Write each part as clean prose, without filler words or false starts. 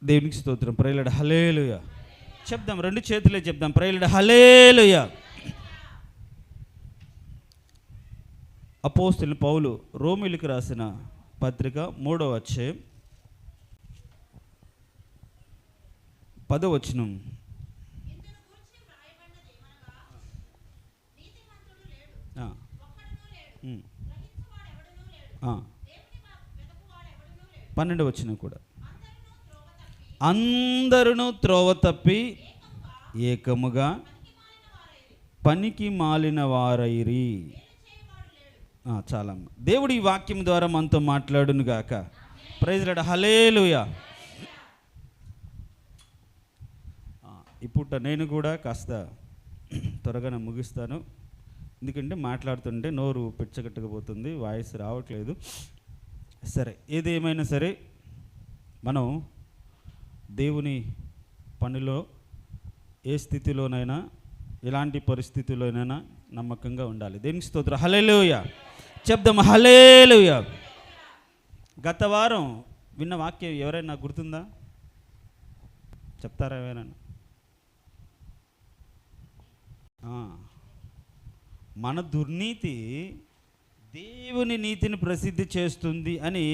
దేవునికి స్తోత్రం. ప్రైలడ్ హల్లెలూయా చెప్దాం, రెండు చేతులే చెప్దాం. ప్రైలడ్ హల్లెలూయా. అపోస్తలుడైన పౌలు రోమీయులకు రాసిన పత్రిక 3వ అధ్యాయం 10వ వచనం. పన్నెండవ వచనం కూడా, అందరును త్రోవ తప్పి ఏకముగా పనికి మాలిన వారైరి. చాలా దేవుడు ఈ వాక్యం ద్వారా మనతో మాట్లాడును గాక. Praise Lord. హల్లెలూయా. ఇప్పుడు నేను కూడా కాస్త త్వరగా ముగిస్తాను, ఎందుకంటే మాట్లాడుతుంటే నోరు పిచ్చగట్టుకుపోతుంది, వాయిస్ రావట్లేదు. సరే, ఏది ఏమైనా సరే మనం దేవుని పనిలో ఏ స్థితిలోనైనా ఎలాంటి పరిస్థితుల్లోనైనా నమ్మకంగా ఉండాలి. దేవునికి స్తోత్రం. హల్లెలూయా చెప్దాం. హల్లెలూయా. గత వారం విన్న వాక్యం ఎవరైనా గుర్తుందా? చెప్తారా ఎవరైనా? మన దుర్నీతి దేవుని నీతిని ప్రసిద్ధి చేస్తుంది అని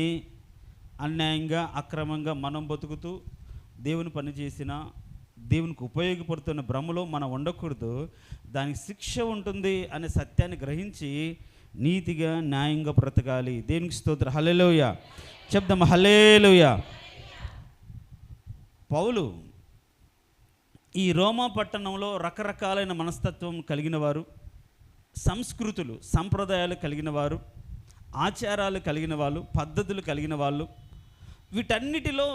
అన్యాయంగా అక్రమంగా మనం బతుకుతూ దేవుని పని చేసిన దేవునికి ఉపయోగపడుతున్న భ్రమలో మనం ఉండకూడదు. దానికి శిక్ష ఉంటుంది అనే సత్యాన్ని గ్రహించి నీతిగా న్యాయంగా బ్రతకాలి. దేవునికి స్తోత్రం. హల్లెలూయా చెప్దాం. హల్లెలూయా. పౌలు ఈ రోమా పట్టణంలో రకరకాలైన మనస్తత్వం కలిగిన వారు, సంస్కృతులు సంప్రదాయాలు కలిగిన వారు, ఆచారాలు కలిగిన వాళ్ళు, పద్ధతులు కలిగిన వాళ్ళు, వీటన్నిటిలో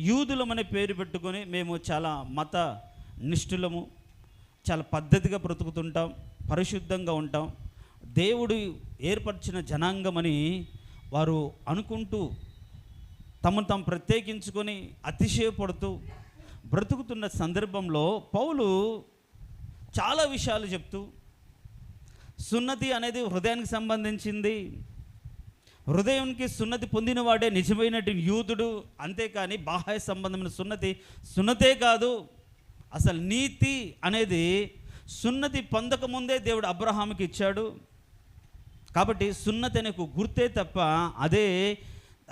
యూదులమనే పేరు పెట్టుకొని మేము చాలా మత నిష్ఠులము, చాలా పద్ధతిగా బ్రతుకుతుంటాం, పరిశుద్ధంగా ఉంటాం, దేవుడు ఏర్పరిచిన జనాంగమని వారు అనుకుంటూ తమను తాము ప్రత్యేకించుకొని అతిశయపడుతూ బ్రతుకుతున్న సందర్భంలో పౌలు చాలా విషయాలు చెప్తూ, సున్నతి అనేది హృదయానికి సంబంధించింది, హృదయానికి సున్నతి పొందినవాడే నిజమైనటువంటి యూదుడు, అంతేకాని బాహ్య సంబంధమైన సున్నతే కాదు, అసలు నీతి అనేది సున్నతి పొందకముందే దేవుడు అబ్రహాముకి ఇచ్చాడు, కాబట్టి సున్నతి అనే గుర్తే తప్ప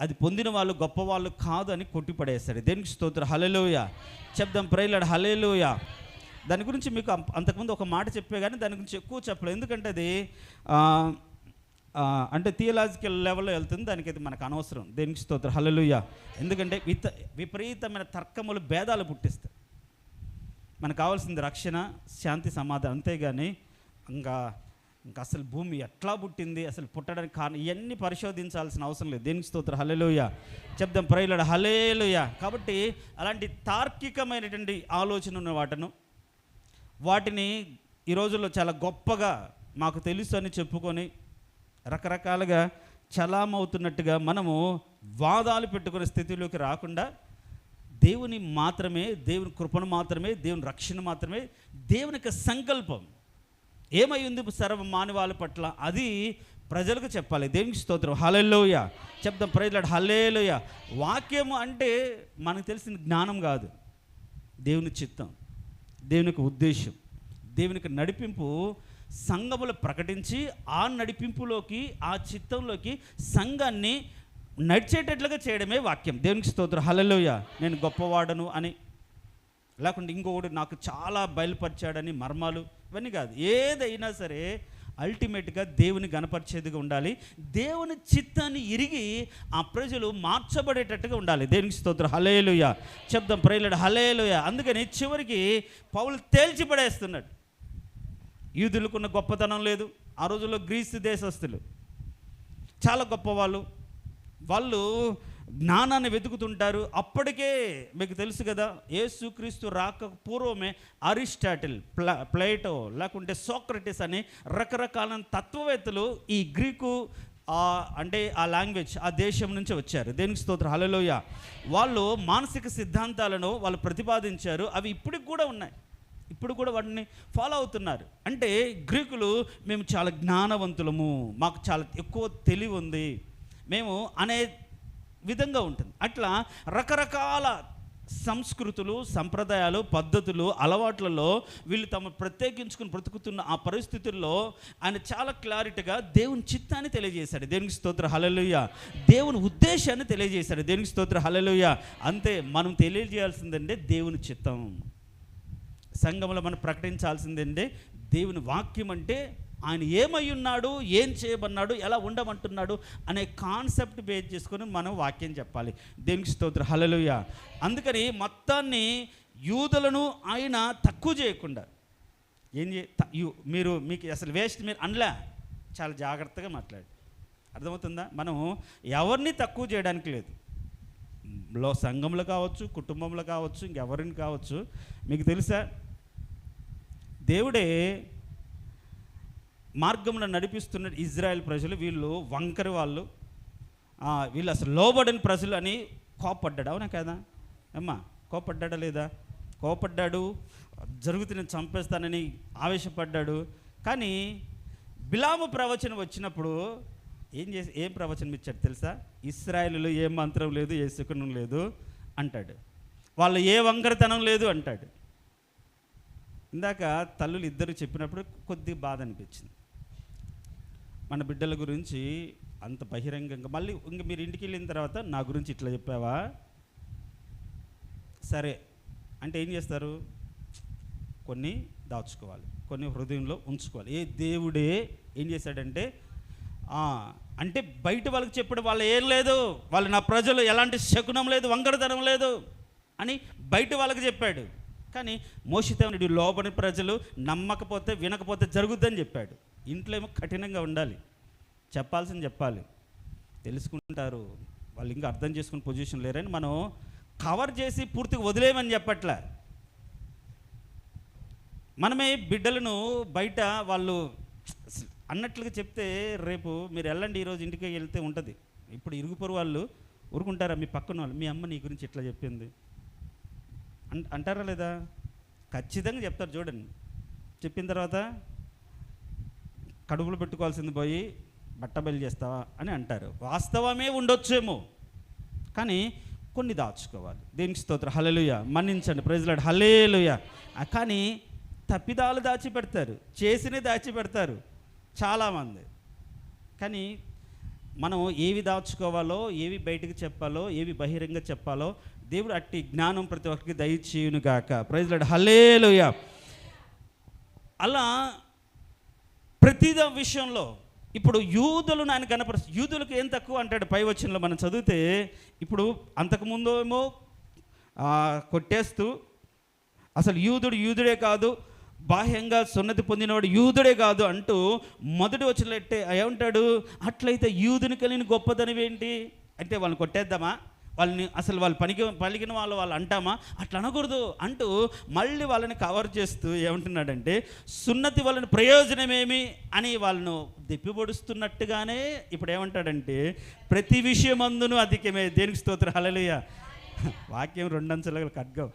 అది పొందిన వాళ్ళు గొప్పవాళ్ళు కాదు అని కొట్టిపడేస్తాడు. దేనికి స్తోత్రం. హల్లెలూయా చెప్దాం. Praise Lord. హల్లెలూయా. దాని గురించి మీకు అంతకుముందు ఒక మాట చెప్పే కానీ దాని గురించి ఎక్కువ చెప్పలేదు, ఎందుకంటే అది అంటే థియలాజికల్ లెవెల్లో వెళ్తుంది, దానికి అది మనకు అనవసరం. దేనికి స్తోత్రం. హల్లెలూయా. ఎందుకంటే విపరీతమైన తర్కములు, భేదాలు పుట్టిస్తాయి. మనకు కావాల్సింది రక్షణ, శాంతి, సమాధానం, అంతేగాని ఇంకా అసలు భూమి ఎట్లా పుట్టింది, అసలు పుట్టడానికి కారణం, ఇవన్నీ పరిశోధించాల్సిన అవసరం లేదు. దేనికి స్తోత్రం. హల్లెలూయా చెప్దాం. Praise Lord. హల్లెలూయా. కాబట్టి అలాంటి తార్కికమైనటువంటి ఆలోచన ఉన్న వాటిని ఈ రోజుల్లో చాలా గొప్పగా మాకు తెలుసు అని చెప్పుకొని రకరకాలుగా చలామవుతున్నట్టుగా మనము వాదాలు పెట్టుకునే స్థితిలోకి రాకుండా దేవుని మాత్రమే, దేవుని కృపను మాత్రమే, దేవుని రక్షణ మాత్రమే, దేవుని యొక్క సంకల్పం ఏమై ఉంది సర్వ మానవాళి పట్ల అది ప్రజలకు చెప్పాలి. దేవునికి స్తోత్రం. హల్లెలూయా చెప్దాం. Praise Lord. హల్లెలూయా. వాక్యము అంటే మనకు తెలిసిన జ్ఞానం కాదు, దేవుని చిత్తం, దేవుని యొక్క ఉద్దేశం, దేవుని యొక్క నడిపింపు సంఘములు ప్రకటించి ఆ నడిపింపులోకి, ఆ చిత్తంలోకి సంఘాన్ని నడిచేటట్లుగా చేయడమే వాక్యం. దేవునికి స్తోత్రం. హల్లెలూయా. నేను గొప్పవాడను అని, లేకుంటే ఇంకొకటి నాకు చాలా బయలుపరిచాడని మర్మాలు, ఇవన్నీ కాదు. ఏదైనా సరే అల్టిమేట్గా దేవుని గణపరిచేదిగా ఉండాలి, దేవుని చిత్తాన్ని ఇరిగి ఆ ప్రజలు మార్చబడేటట్టుగా ఉండాలి. దేవునికి స్తోత్రం. హల్లెలూయా చెప్దాం. Praise Lord. హల్లెలూయా. అందుకని చివరికి పౌలు తేల్చిపడేస్తున్నాడు. యూదులకున్న గొప్పతనం లేదు. ఆ రోజుల్లో గ్రీసు దేశస్తులు చాలా గొప్పవాళ్ళు, వాళ్ళు జ్ఞానాన్ని వెతుకుతుంటారు. అప్పటికే మీకు తెలుసు కదా, యేసుక్రీస్తు రాక పూర్వమే అరిస్టాటిల్, ప్లేటో, లేకుంటే సోక్రటిస్ అని రకరకాల తత్వవేత్తలు ఈ గ్రీకు అంటే ఆ లాంగ్వేజ్, ఆ దేశం నుంచి వచ్చారు. దేనికి స్తోత్రం. హల్లెలూయా. వాళ్ళు మానసిక సిద్ధాంతాలను వాళ్ళు ప్రతిపాదించారు. అవి ఇప్పటికి కూడా ఉన్నాయి, ఇప్పుడు కూడా వాటిని ఫాలో అవుతున్నారు. అంటే గ్రీకులు మేము చాలా జ్ఞానవంతులము, మాకు చాలా ఎక్కువ తెలివి ఉంది, మేము అనే విధంగా ఉంటుంది. అట్లా రకరకాల సంస్కృతులు, సంప్రదాయాలు, పద్ధతులు, అలవాట్లలో వీళ్ళు తమ ప్రత్యేకించుకుని బ్రతుకుతున్న ఆ పరిస్థితుల్లో ఆయన చాలా క్లారిటీగా దేవుని చిత్తాన్ని తెలియజేశాడు. దేవునికి స్తోత్రం హల్లెలూయా. దేవుని ఉద్దేశాన్ని తెలియజేశాడు. దేవునికి స్తోత్రం హల్లెలూయా. అంతే, మనం తెలియజేయాల్సిందంటే దేవుని చిత్తం. సంఘంలో మనం ప్రకటించాల్సిందంటే దేవుని వాక్యం. అంటే ఆయన ఏమై ఉన్నాడు, ఏం చేయమన్నాడు, ఎలా ఉండమంటున్నాడు అనే కాన్సెప్ట్ బేస్ చేసుకొని మనం వాక్యం చెప్పాలి. దేవునికి స్తోత్రం హల్లెలూయా. అందుకని మొత్తాన్ని యూదులను ఆయన తక్కువ చేయకుండా మీకు అసలు వేస్ట్ మీరు అనలే, చాలా జాగ్రత్తగా మాట్లాడు. అర్థమవుతుందా? మనం ఎవరిని తక్కువ చేయడానికి లేదు. సంఘంలో కావచ్చు, కుటుంబంలో కావచ్చు, ఇంకెవరిని కావచ్చు. మీకు తెలుసా, దేవుడే మార్గంలో నడిపిస్తున్న ఇజ్రాయెల్ ప్రజలు, వీళ్ళు వంకరి వాళ్ళు, వీళ్ళు అసలు లోబడిన ప్రజలు అని కోపడ్డాడు. అవునా కదా అమ్మా? కోపడ్డా లేదా? కోపడ్డాడు, జరుగుతున్న చంపేస్తానని ఆవేశపడ్డాడు. కానీ బిలాము ప్రవచనం వచ్చినప్పుడు ఏం ప్రవచనం ఇచ్చాడు తెలుసా? ఇశ్రాయేలులో ఏ మంత్రం లేదు, ఏ శకునం లేదు అంటాడు. వాళ్ళు ఏ వంకరతనం లేదు అంటాడు. ఇందాక తల్లులు ఇద్దరు చెప్పినప్పుడు కొద్దిగా బాధ అనిపించింది. మన బిడ్డల గురించి అంత బహిరంగంగా మళ్ళీ ఇంక మీరు ఇంటికి వెళ్ళిన తర్వాత నా గురించి ఇట్లా చెప్పావా, సరే అంటే ఏం చేస్తారు? కొన్ని దాచుకోవాలి, కొన్ని హృదయంలో ఉంచుకోవాలి. దేవుడే ఏం చేశాడంటే అంటే బయట వాళ్ళకి చెప్పడం, వాళ్ళు ఏం లేదు, వాళ్ళు నా ప్రజలు ఎలాంటి శకునం లేదు, వంకరతనం లేదు అని బయట వాళ్ళకి చెప్పాడు. కానీ మోషితేవుడు లోబడి ప్రజలు నమ్మకపోతే, వినకపోతే జరుగుద్దని చెప్పాడు. ఇంట్లో ఏమో కఠినంగా ఉండాలి, చెప్పాల్సింది చెప్పాలి, తెలుసుకుంటారు వాళ్ళు, ఇంకా అర్థం చేసుకునే పొజిషన్ లేరని మనం కవర్ చేసి పూర్తిగా వదిలేయమని చెప్పట్లే. మనమే బిడ్డలను బయట వాళ్ళు అన్నట్లుగా చెప్తే, రేపు మీరు వెళ్ళండి, ఈరోజు ఇంటికి వెళ్తే ఉంటుంది. ఇప్పుడు ఇరుగుపొరు వాళ్ళు ఊరుకుంటారా? మీ పక్కన వాళ్ళు, మీ అమ్మ నీ గురించి ఎట్లా చెప్పింది అంటారా లేదా? ఖచ్చితంగా చెప్తారు. చూడండి, చెప్పిన తర్వాత కడుపులో పెట్టుకోవాల్సింది పోయి బట్టబయలు చేస్తావా అని అంటారు. వాస్తవమే ఉండొచ్చేమో, కానీ కొన్ని దాచుకోవాలి. దేవునికి స్తోత్రం హల్లెలూయా. మన్నించండి, ప్రైజ్ లార్డ్ హల్లెలూయా. కానీ తప్పిదాలు దాచిపెడతారు, చేసినవి దాచిపెడతారు చాలామంది. కానీ మనం ఏవి దాచుకోవాలో, ఏవి బయటకు చెప్పాలో, ఏవి బహిరంగ చెప్పాలో దేవుడు అట్టి జ్ఞానం ప్రతి ఒక్కరికి దయచేయును గాక. ప్రైజ్ లార్డ్ హల్లెలూయా. అలా ప్రతి విషయంలో ఇప్పుడు యూదులను ఆయన కనపరుస్తూ, యూదులకు ఏం తక్కువ అంటాడు పై వచనంలో మనం చదివితే. ఇప్పుడు అంతకుముందు ఏమో కొట్టేస్తూ అసలు యూదుడే కాదు, బాహ్యంగా సున్నతి పొందినవాడు యూదుడే కాదు అంటూ మొదటి వచనంలో ఏమంటాడు? అట్లయితే యూదుని కలిగిన గొప్పదనం ఏంటి అంటే వాళ్ళని కొట్టేద్దామా, వాళ్ళని అసలు వాళ్ళు పలికిన వాళ్ళు అంటామా? అట్లా అనకూడదు అంటూ మళ్ళీ వాళ్ళని కవర్ చేస్తూ ఏమంటున్నాడంటే, సున్నతి వలన ప్రయోజనమేమి అని వాళ్ళను దెప్పిపొడుస్తున్నట్టుగానే ఇప్పుడు ఏమంటాడంటే, ప్రతి విషయమందును అధికమే. దేనికి స్తోత్రం హల్లెలూయా. వాక్యం రెండంచెల ఖడ్గం.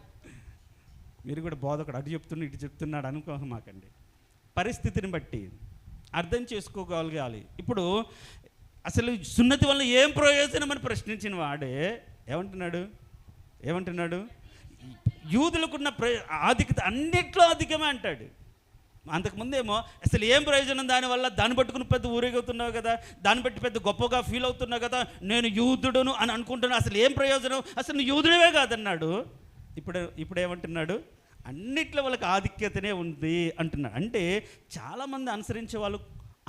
మీరు కూడా బోధకుడు అటు చెప్తున్నా ఇటు చెప్తున్నాడు అనుకోమాకండి. పరిస్థితిని బట్టి అర్థం చేసుకోగలగాలి. ఇప్పుడు అసలు సున్నతి వల్ల ఏం ప్రయోజనం అని ప్రశ్నించిన వాడే ఏమంటున్నాడు? యూదులకున్న ఆధిక్యత అన్నిట్లో అధికమే అంటాడు. అంతకుముందేమో అసలు ఏం ప్రయోజనం దానివల్ల, దాన్ని పట్టుకుని పెద్ద ఊరేగవుతున్నావు కదా, దాన్ని బట్టి పెద్ద గొప్పగా ఫీల్ అవుతున్నావు కదా, నేను యూదుడును అని అనుకుంటున్నా, అసలు ఏం ప్రయోజనం, అసలు నువ్వు యూదుడివే కాదన్నాడు. ఇప్పుడు ఏమంటున్నాడు? అన్నిట్లో వాళ్ళకి ఆధిక్యతనే ఉంది అంటున్నాడు. అంటే చాలామంది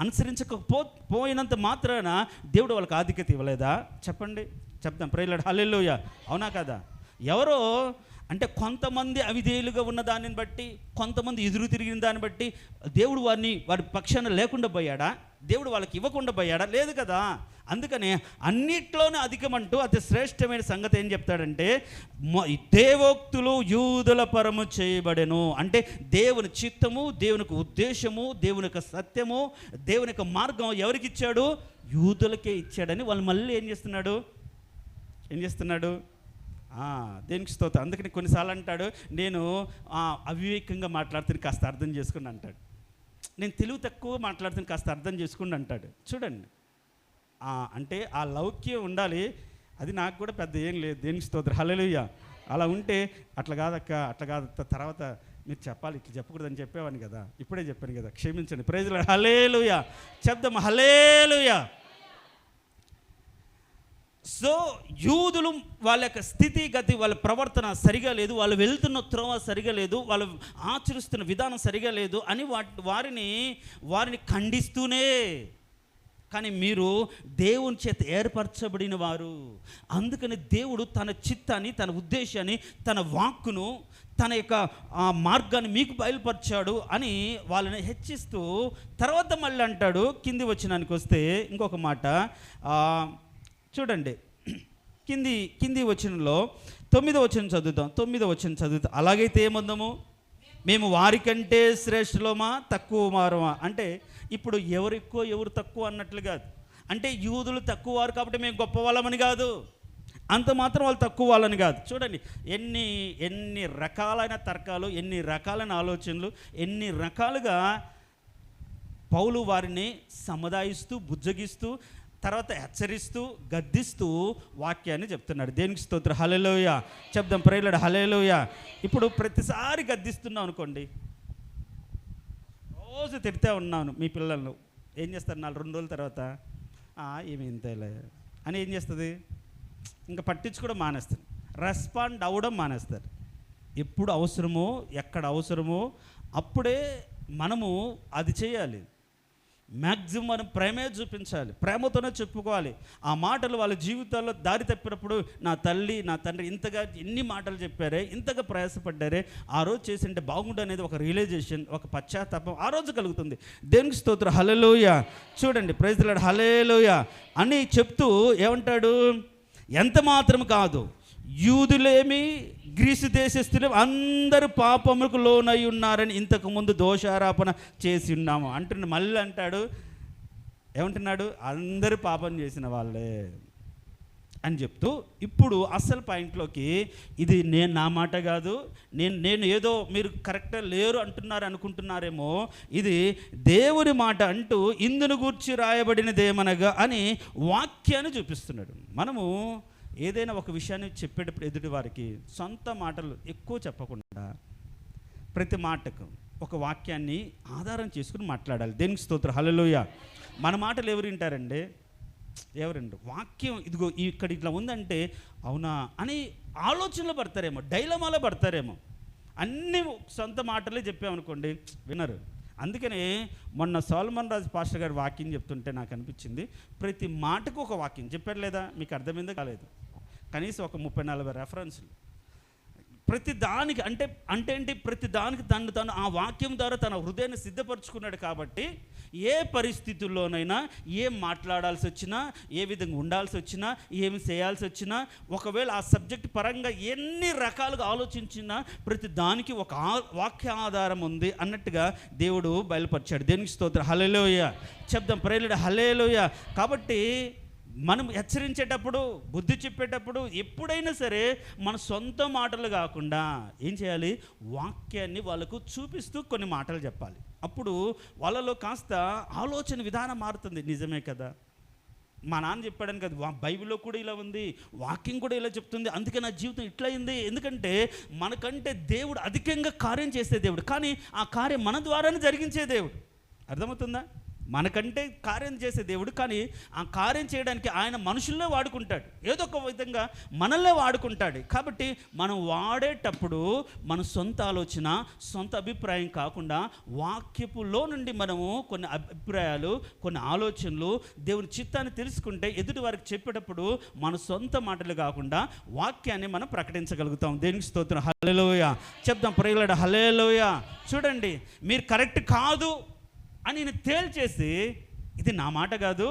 అనుసరించకపోయినంత మాత్రాన దేవుడు వాళ్ళకి ఆధిక్యత ఇవ్వలేదా? చెప్తాం ప్రైజ్ లార్డ్ హల్లెలూయా. అవునా కదా? ఎవరో అంటే కొంతమంది అవిధేయులుగా ఉన్న దానిని బట్టి, కొంతమంది ఎదురు తిరిగిన దాన్ని బట్టి దేవుడు వారి పక్షాన లేకుండా పోయాడా? దేవుడు వాళ్ళకి ఇవ్వకుండా పోయాడా? లేదు కదా. అందుకనే అన్నిట్లోనే అధికమంటూ అతి శ్రేష్టమైన సంగతి ఏం చెప్తాడంటే, దేవోక్తులు యూదుల పరము చేయబడెను. అంటే దేవుని చిత్తము, దేవునికి ఉద్దేశము, దేవుని యొక్క సత్యము, దేవుని యొక్క మార్గం ఎవరికి ఇచ్చాడు? యూదులకే ఇచ్చాడని వాళ్ళు మళ్ళీ ఏం చేస్తున్నాడు? దేనికి స్తోత్రం. అందుకని కొన్నిసార్లు అంటాడు, నేను అవివేకంగా మాట్లాడుతుని కాస్త అర్థం చేసుకుని అంటాడు. నేను తెలివి తక్కువ మాట్లాడుతుని కాస్త అర్థం చేసుకుని అంటాడు. చూడండి, అంటే ఆ లౌక్యం ఉండాలి. అది నాకు కూడా పెద్ద ఏం లేదు, దేనికి స్తోత్రం, హల్లెలూయా. అలా ఉంటే అట్లా కాదక్క తర్వాత మీరు చెప్పాలి, ఇట్లా చెప్పకూడదని చెప్పేవాడిని కదా, ఇప్పుడే చెప్పాను కదా, క్షమించండి. ప్రైజ్ లార్డ్, హల్లెలూయా చెప్దాం, హల్లెలూయా. సో యూదులు వాళ్ళ యొక్క స్థితిగతి, వాళ్ళ ప్రవర్తన సరిగా లేదు, వాళ్ళు వెళ్తున్న త్రోవ సరిగా లేదు, వాళ్ళు ఆచరిస్తున్న విధానం సరిగా లేదు అని వారిని ఖండిస్తూనే, కానీ మీరు దేవుని చేత ఏర్పరచబడిన వారు, అందుకని దేవుడు తన చిత్తాన్ని, తన ఉద్దేశాన్ని, తన వాక్కును, తన యొక్క మార్గాన్ని మీకు బయలుపరిచాడు అని వాళ్ళని హెచ్చిస్తూ, తర్వాత మళ్ళీ అంటాడు కింది వచనానికి వస్తే ఇంకొక మాట చూడండి. కింది వచనంలో 9వ వచనం చదువుతాం. అలాగైతే ఏమందాము, మేము వారికంటే శ్రేష్ఠులమా తక్కువ మారమా? అంటే ఇప్పుడు ఎవరు ఎక్కువ ఎవరు తక్కువ అన్నట్లు కాదు. అంటే యూదులు తక్కువ వారు కాబట్టి మేము గొప్ప వాళ్ళమని కాదు, అంత మాత్రం వాళ్ళు తక్కువ వాళ్ళని కాదు. చూడండి ఎన్ని రకాలైన తర్కాలు, ఎన్ని రకాలైన ఆలోచనలు, ఎన్ని రకాలుగా పౌలు వారిని సముదాయిస్తూ, బుజ్జగిస్తూ, తర్వాత హెచ్చరిస్తూ, గద్దిస్తూ వాక్యాన్ని చెప్తున్నాడు. దేనికి స్తోత్రం, హల్లెలూయా చెప్దాం. ప్రైజ్ లార్డ్, హల్లెలూయా. ఇప్పుడు ప్రతిసారి గద్దిస్తున్నాం అనుకోండి, రోజు తిడితే ఉన్నాను మీ పిల్లలను, ఏం చేస్తారు 2 రోజుల తర్వాత ఏమి ఇంతలే అని ఏం చేస్తుంది, ఇంకా పట్టించుకోవడం మానేస్తారు, రెస్పాండ్ అవ్వడం మానేస్తారు. ఎప్పుడు అవసరమో, ఎక్కడ అవసరమో అప్పుడే మనము అది చేయాలి. మ్యాక్సిమం మనం ప్రేమే చూపించాలి, ప్రేమతోనే చెప్పుకోవాలి. ఆ మాటలు వాళ్ళ జీవితాల్లో దారి తప్పినప్పుడు నా తల్లి, నా తండ్రి ఇంతగా ఎన్ని మాటలు చెప్పారే, ఇంతగా ప్రయాసపడ్డారే, ఆ రోజు చేసింటే బాగుండు అనేది ఒక రియలైజేషన్, ఒక పశ్చాత్తాపం ఆ రోజు కలుగుతుంది. దేవునికి స్తోత్రం, హల్లెలూయా. చూడండి, ప్రైజ్ ది లార్డ్, హల్లెలూయా అని చెప్తూ ఏమంటాడు, ఎంత మాత్రం కాదు యూదులేమి గ్రీసు దేశస్థులు అందరూ పాపములకు లోనై ఉన్నారని ఇంతకుముందు దోషారోపణ చేసి ఉన్నాము అంటున్నాడు. మళ్ళీ అంటాడు, ఏమంటున్నాడు, అందరూ పాపం చేసిన వాళ్ళే అని చెప్తూ, ఇప్పుడు అసలు పాయింట్లోకి, ఇది నా మాట కాదు, నేను ఏదో మీరు కరెక్ట్గా లేరు అంటున్నారు అనుకుంటున్నారేమో, ఇది దేవుని మాట అంటూ ఇందును గూర్చి రాయబడినదేమనగా అని వాక్యాన్ని చూపిస్తున్నాడు. మనము ఏదైనా ఒక విషయాన్ని చెప్పేటప్పుడు ఎదుటి వారికి సొంత మాటలు ఎక్కువ చెప్పకుండా ప్రతి మాటకు ఒక వాక్యాన్ని ఆధారం చేసుకుని మాట్లాడాలి. దేనికి స్తోత్రం, హల్లెలూయా. మన మాటలు ఎవరు వింటారండి, ఎవరండి? వాక్యం ఇదిగో ఇక్కడ ఇట్లా ఉందంటే అవునా అని ఆలోచనలో పడతారేమో, డైలమాలో పడతారేమో. అన్నీ సొంత మాటలే చెప్పామనుకోండి, వినరు. అందుకనే మొన్న సోలమన్ రాజు పాస్టర్ గారు వాక్యం చెప్తుంటే నాకు అనిపించింది, ప్రతి మాటకు ఒక వాక్యం చెప్పారు లేదా, మీకు అర్థమైందో కాలేదు, కనీసం ఒక 30-40 రెఫరెన్స్లు ప్రతి దానికి. అంటే ఏంటి, ప్రతి దానికి తను ఆ వాక్యం ద్వారా తన హృదయాన్ని సిద్ధపరచుకున్నాడు. కాబట్టి ఏ పరిస్థితుల్లోనైనా ఏం మాట్లాడాల్సి వచ్చినా, ఏ విధంగా ఉండాల్సి వచ్చినా, ఏమి చేయాల్సి వచ్చినా, ఒకవేళ ఆ సబ్జెక్ట్ పరంగా ఎన్ని రకాలుగా ఆలోచించినా ప్రతి దానికి ఒక వాక్య ఆధారం ఉంది అన్నట్టుగా దేవుడు బయలుపరిచాడు. దేనికి స్తోత్రం, హల్లెలూయా చెప్దాం. ప్రైజ్ లార్డ్, హల్లెలూయా. కాబట్టి మనం హెచ్చరించేటప్పుడు, బుద్ధి చెప్పేటప్పుడు ఎప్పుడైనా సరే మన సొంత మాటలు కాకుండా ఏం చేయాలి, వాక్యాన్ని వాళ్ళకు చూపిస్తూ కొన్ని మాటలు చెప్పాలి. అప్పుడు వాళ్ళలో కాస్త ఆలోచన విధానం మారుతుంది. నిజమే కదా, మా నాన్న చెప్పాడని కదా, బైబిల్లో కూడా ఇలా ఉంది, వాక్యం కూడా ఇలా చెప్తుంది, అందుకే నా జీవితం ఇట్లా అయింది. ఎందుకంటే మనకంటే దేవుడు అధికంగా కార్యం చేసే దేవుడు, కానీ ఆ కార్యం మన ద్వారానే జరిగించే దేవుడు. అర్థమవుతుందా? మనకంటే కార్యం చేసే దేవుడు, కానీ ఆ కార్యం చేయడానికి ఆయన మనుషుల్లో వాడుకుంటాడు, ఏదో ఒక విధంగా మనల్నే వాడుకుంటాడు. కాబట్టి మనం వాడేటప్పుడు మన సొంత ఆలోచన, సొంత అభిప్రాయం కాకుండా వాక్యపులో నుండి మనము కొన్ని అభిప్రాయాలు, కొన్ని ఆలోచనలు, దేవుని చిత్తాన్ని తెలుసుకుంటే ఎదుటి వారికి చెప్పేటప్పుడు మన సొంత మాటలు కాకుండా వాక్యాన్ని మనం ప్రకటించగలుగుతాం. దేనికి స్తోత్రం, హల్లెలూయా చెప్దాం. ప్రైజ్ లార్డ్, హల్లెలూయా. చూడండి, మీరు కరెక్ట్ కాదు అని నేను తేల్చేసి, ఇది నా మాట కాదు,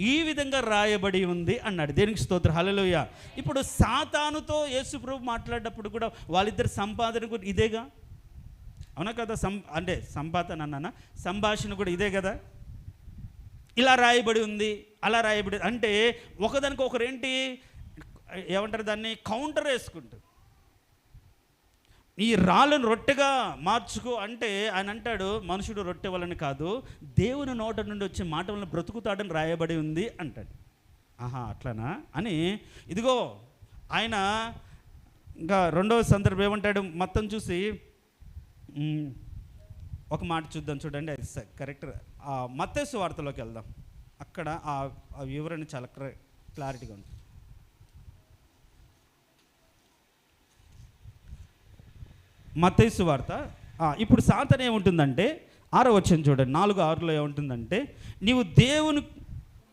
ఈ విధంగా రాయబడి ఉంది అన్నాడు. దేనికి స్తోత్రం, హల్లెలూయా. ఇప్పుడు సాతానుతో యేసు ప్రభు మాట్లాడేటప్పుడు కూడా వాళ్ళిద్దరు సంపాదన కూడా ఇదేగా, అవునా కదా? అంటే సంపాదన అన్నానా, సంభాషణ కూడా ఇదే కదా. ఇలా రాయబడి ఉంది, అలా రాయబడి, అంటే ఒకదానికి ఒకరేంటి ఏమంటారు దాన్ని, కౌంటర్ వేసుకుంటారు. ఈ రాళ్ళను రొట్టెగా మార్చుకో అంటే ఆయన అంటాడు, మనుషుడు రొట్టె వలన కాదు దేవుని నోట నుండి వచ్చే మాట వలన బ్రతుకుతాడని రాయబడి ఉంది అంటాడు. ఆహా అట్లానా అని, ఇదిగో ఆయన ఇంకా రెండవ సందర్భం ఏమంటాడు మొత్తం చూసి ఒక మాట చూద్దాం, చూడండి అది కరెక్ట్. మత్తయి సువార్తలోకి వెళ్దాం, అక్కడ ఆ వివరణ చాలా క్లారిటీగా ఉంది. మత్తయి సువార్త ఇప్పుడు సాతాను ఏముంటుందంటే 6వ వచనం చూడండి, 4:6లో ఏముంటుందంటే, నీవు దేవుని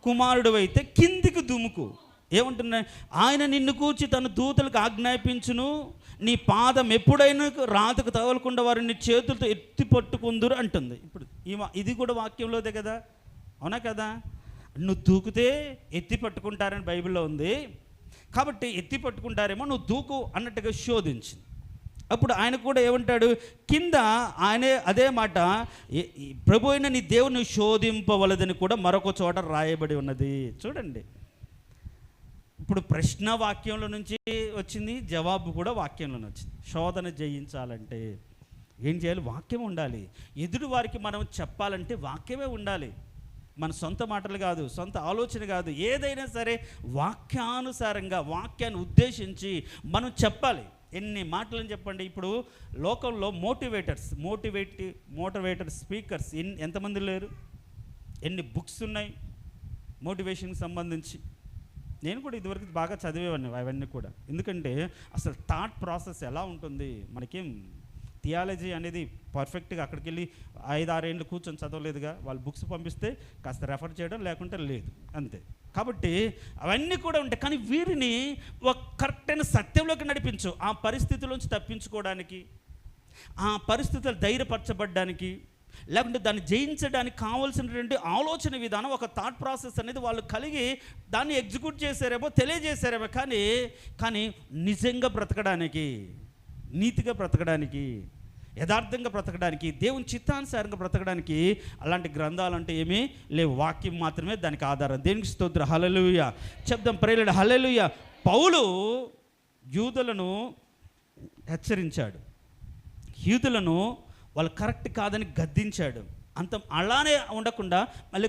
కుమారుడు అయితే కిందికి దుముకు. ఏమంటున్నా, ఆయన నిన్ను కూర్చి తన దూతలకు ఆజ్ఞాపించును, నీ పాదం ఎప్పుడైనా రాతకు తగలకుండా వారిని నీ చేతులతో ఎత్తి పట్టుకుందురు అంటుంది. ఇప్పుడు ఇది కూడా వాక్యంలోదే కదా, అవునా కదా? నువ్వు దూకితే ఎత్తి పట్టుకుంటారని బైబిల్లో ఉంది కాబట్టి ఎత్తి పట్టుకుంటారేమో, నువ్వు దూకు అన్నట్టుగా శోధించింది. అప్పుడు ఆయన కూడా ఏమంటాడు కింద, ఆయనే అదే మాట, ప్రభు అయిన నీ దేవుని శోధింపవలదని కూడా మరొక చోట రాయబడి ఉన్నది. చూడండి, ఇప్పుడు ప్రశ్న వాక్యంలో నుంచి వచ్చింది, జవాబు కూడా వాక్యంలోనే వచ్చింది. శోధన జయించాలంటే ఏం చేయాలి? వాక్యం ఉండాలి. ఎదుటి వారికి మనం చెప్పాలంటే వాక్యమే ఉండాలి. మన సొంత మాటలు కాదు, సొంత ఆలోచన కాదు, ఏదైనా సరే వాక్యానుసారంగా వాక్యాన్ని ఉద్దేశించి మనం చెప్పాలి. ఎన్ని మాటలని చెప్పండి. ఇప్పుడు లోకంలో మోటివేటర్ స్పీకర్స్ ఎంతమంది లేరు? ఎన్ని బుక్స్ ఉన్నాయి మోటివేషన్కి సంబంధించి. నేను కూడా ఇదివరకు బాగా చదివేవాడిని అవన్నీ కూడా. ఎందుకంటే అసలు థాట్ ప్రాసెస్ ఎలా ఉంటుంది, మనకేం థియాలజీ అనేది పర్ఫెక్ట్గా అక్కడికి వెళ్ళి 5-6 ఏళ్ళు కూర్చొని చదవలేదుగా. వాళ్ళు బుక్స్ పంపిస్తే కాస్త రెఫర్ చేయడం, లేకుంటే లేదు, అంతే. కాబట్టి అవన్నీ కూడా ఉంటాయి. కానీ వీరిని ఒక కరెక్ట్ అయిన సత్యంలోకి నడిపించు, ఆ పరిస్థితుల్లోంచి తప్పించుకోవడానికి, ఆ పరిస్థితులు ధైర్యపరచబడ్డానికి, లేకుంటే దాన్ని జయించడానికి కావాల్సినటువంటి ఆలోచన విధానం, ఒక థాట్ ప్రాసెస్ అనేది వాళ్ళు కలిగి దాన్ని ఎగ్జిక్యూట్ చేశారేమో, తెలియజేశారేమో. కానీ నిజంగా బ్రతకడానికి, నీతిగా బ్రతకడానికి, యథార్థంగా బ్రతకడానికి, దేవుని చిత్తానుసారంగా బ్రతకడానికి అలాంటి గ్రంథాలు అంటే ఏమీ లేవు. వాక్యం మాత్రమే దానికి ఆధారం. దేనికి స్తోత్రం, హల్లెలూయా చెప్దాం, ప్రేలుడు హల్లెలూయా. పౌలు యూదులను హెచ్చరించాడు, యూదులను వాళ్ళు కరెక్ట్ కాదని గద్దించాడు. అంత అలానే ఉండకుండా మళ్ళీ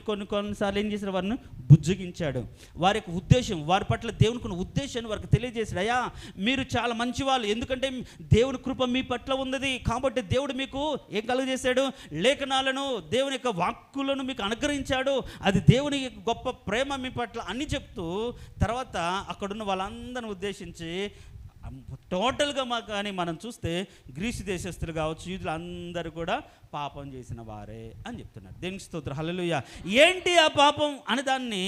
కొన్నిసార్లు ఏం చేశాడు, వారిని బుజ్జగించాడు. వారి యొక్క ఉద్దేశం, వారి పట్ల దేవునికి ఉద్దేశాన్ని వారికి తెలియజేశాడు. అయ్యా మీరు చాలా మంచివాళ్ళు, ఎందుకంటే దేవుని కృప మీ పట్ల ఉన్నది కాబట్టి దేవుడు మీకు ఏం కలుగజేశాడు, లేఖనాలను, దేవుని యొక్క వాక్కులను మీకు అనుగ్రహించాడు. అది దేవుని గొప్ప ప్రేమ మీ పట్ల అని చెప్తూ, తర్వాత అక్కడున్న వాళ్ళందరిని ఉద్దేశించి టోటల్గా కానీ మనం చూస్తే గ్రీసు దేశస్తులు కావచ్చు, యూదులు అందరూ కూడా పాపం చేసిన వారే అని చెప్తున్నారు. దేనికి స్తోత్రం, హల్లెలూయా. ఏంటి ఆ పాపం అని దాన్ని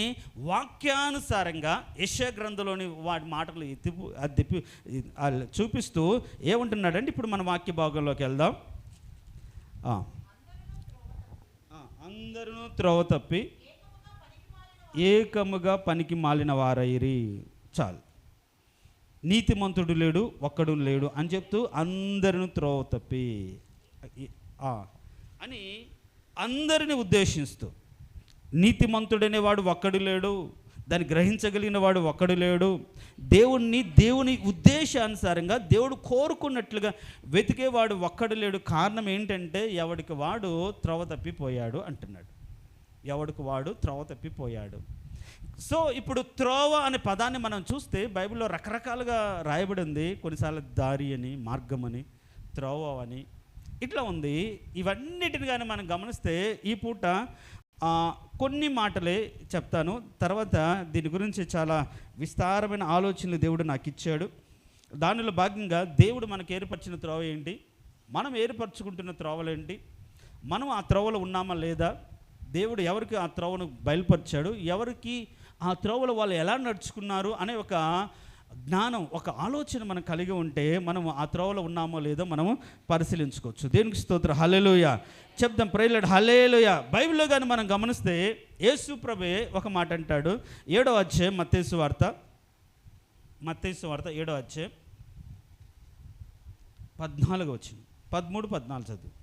వాక్యానుసారంగా యెషయా గ్రంథంలోని వాటి మాటలు చూపిస్తూ ఏమంటున్నాడంటే, ఇప్పుడు మన వాక్య భాగంలోకి వెళ్దాం. అందరూ త్రోవ తప్పి ఏకముగా పనికి మాలిన వారైరి. చాలు, నీతిమంతుడు లేడు, ఒక్కడు లేడు అని చెప్తూ అందరిని త్రోవ తప్పి అని అందరిని ఉద్దేశిస్తూ, నీతిమంతుడనే వాడు ఒక్కడు లేడు, దాన్ని గ్రహించగలిగిన వాడు ఒక్కడు లేడు, దేవుని ఉద్దేశానుసారంగా దేవుడు కోరుకున్నట్లుగా వెతికేవాడు ఒక్కడు లేడు. కారణం ఏంటంటే ఎవడికి వాడు త్రోవ తప్పిపోయాడు అంటున్నాడు. ఎవడికి వాడు త్రోవ తప్పిపోయాడు. సో ఇప్పుడు త్రోవ అనే పదాన్ని మనం చూస్తే బైబిల్లో రకరకాలుగా రాయబడి ఉంది. కొన్నిసార్లు దారి అని, మార్గం అని, త్రోవ అని ఇట్లా ఉంది. ఇవన్నిటిని కానీ మనం గమనిస్తే ఈ పూట కొన్ని మాటలే చెప్తాను. తర్వాత దీని గురించి చాలా విస్తారమైన ఆలోచనలు దేవుడు నాకు ఇచ్చాడు. దానిలో భాగంగా దేవుడు మనకు ఏర్పరిచిన త్రోవ ఏంటి, మనం ఏర్పరచుకుంటున్న త్రోవలేంటి, మనం ఆ త్రోవలో ఉన్నామా లేదా, దేవుడు ఎవరికి ఆ త్రోవను బయలుపరిచాడు, ఎవరికి ఆ త్రోవలో వాళ్ళు ఎలా నడుచుకున్నారు అనే ఒక జ్ఞానం, ఒక ఆలోచన మనం కలిగి ఉంటే మనం ఆ త్రోవలో ఉన్నామో లేదో మనము పరిశీలించుకోవచ్చు. దేవునికి స్తోత్రం, హల్లెలూయా చెప్దాం, ప్రైజ్ హల్లెలూయా. బైబిల్లో కానీ మనం గమనిస్తే యేసు ప్రభువే ఒక మాట అంటాడు. 7వ అధ్యాయం మత్తయి సువార్త 7వ అధ్యాయం 14వ వచనం, 13-14 చదువు.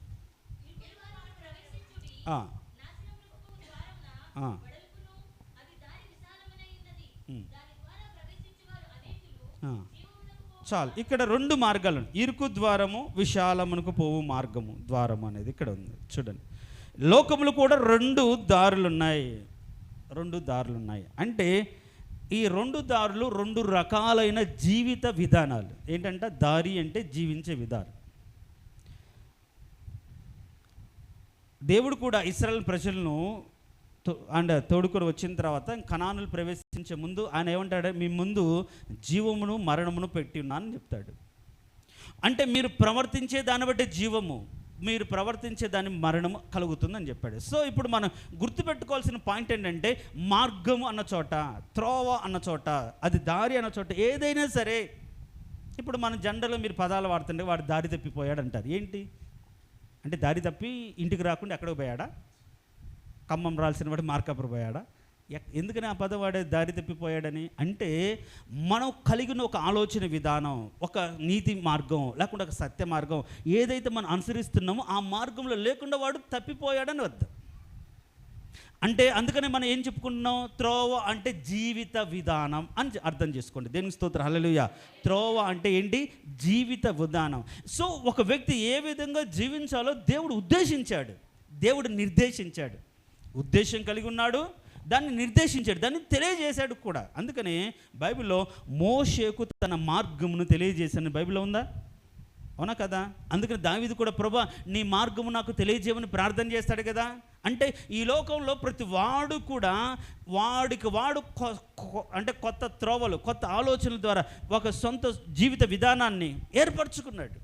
చాలు, ఇక్కడ 2 మార్గాలు, ఇరుకు ద్వారము, విశాలమునకు పోవు మార్గము, ద్వారము అనేది ఇక్కడ ఉంది. చూడండి, లోకములు కూడా 2 దారులు ఉన్నాయి. రెండు దారులు ఉన్నాయి. అంటే ఈ రెండు దారులు రెండు రకాలైన జీవిత విధానాలు. ఏంటంటే దారి అంటే జీవించే విధానం. దేవుడు కూడా ఇశ్రాయేలు ప్రజలను తోడుకొని వచ్చిన తర్వాత కనానులు ప్రవేశించే ముందు ఆయన ఏమంటాడు, మీ ముందు జీవమును మరణమును పెట్టి ఉన్నానని చెప్తాడు. అంటే మీరు ప్రవర్తించే దాన్ని బట్టి జీవము, మీరు ప్రవర్తించే దాని మరణము కలుగుతుందని చెప్పాడు. సో ఇప్పుడు మనం గుర్తుపెట్టుకోవాల్సిన పాయింట్ ఏంటంటే, మార్గము అన్న చోట, త్రోవ అన్న చోట, అది దారి అన్న చోట ఏదైనా సరే, ఇప్పుడు మన జనరల్గా మీరు పదాలు వాడుతుంటే వాడు దారి తప్పిపోయాడు అంటారు. ఏంటి అంటే దారి తప్పి ఇంటికి రాకుండా ఎక్కడికి పోయాడా? ఖమ్మం రాల్సిన వాడు మార్కాపురం పోయాడా? ఎందుకని ఆ పదం వాడే దారి తప్పిపోయాడని? అంటే మనం కలిగిన ఒక ఆలోచన విధానం, ఒక నీతి మార్గం లేకుండా ఒక సత్య మార్గం ఏదైతే మనం అనుసరిస్తున్నామో ఆ మార్గంలో లేకుండా వాడు తప్పిపోయాడని అర్థం. అంటే అందుకనే మనం ఏం చెప్పుకుంటున్నాం, త్రోవ అంటే జీవిత విధానం అని అర్థం చేసుకోండి. దేవునికి స్తోత్రం, హల్లెలూయా. త్రోవ అంటే ఏంటి? జీవిత విధానం. సో ఒక వ్యక్తి ఏ విధంగా జీవించాలో దేవుడు ఉద్దేశించాడు, దేవుడు నిర్దేశించాడు. ఉద్దేశం కలిగి ఉన్నాడు, దాన్ని నిర్దేశించాడు, దాన్ని తెలియజేశాడు కూడా. అందుకనే బైబిల్లో మోషేకు తన మార్గమును తెలియజేశాను బైబిల్లో ఉందా? అవునా కదా? అందుకని దావీదు కూడా, ప్రభువా నీ మార్గము నాకు తెలియజేయమని ప్రార్థన చేస్తాడు కదా. అంటే ఈ లోకంలో ప్రతి వాడు కూడా వాడు అంటే కొత్త త్రోవలు, కొత్త ఆలోచనల ద్వారా ఒక సొంత జీవిత విధానాన్ని ఏర్పరచుకున్నాడు,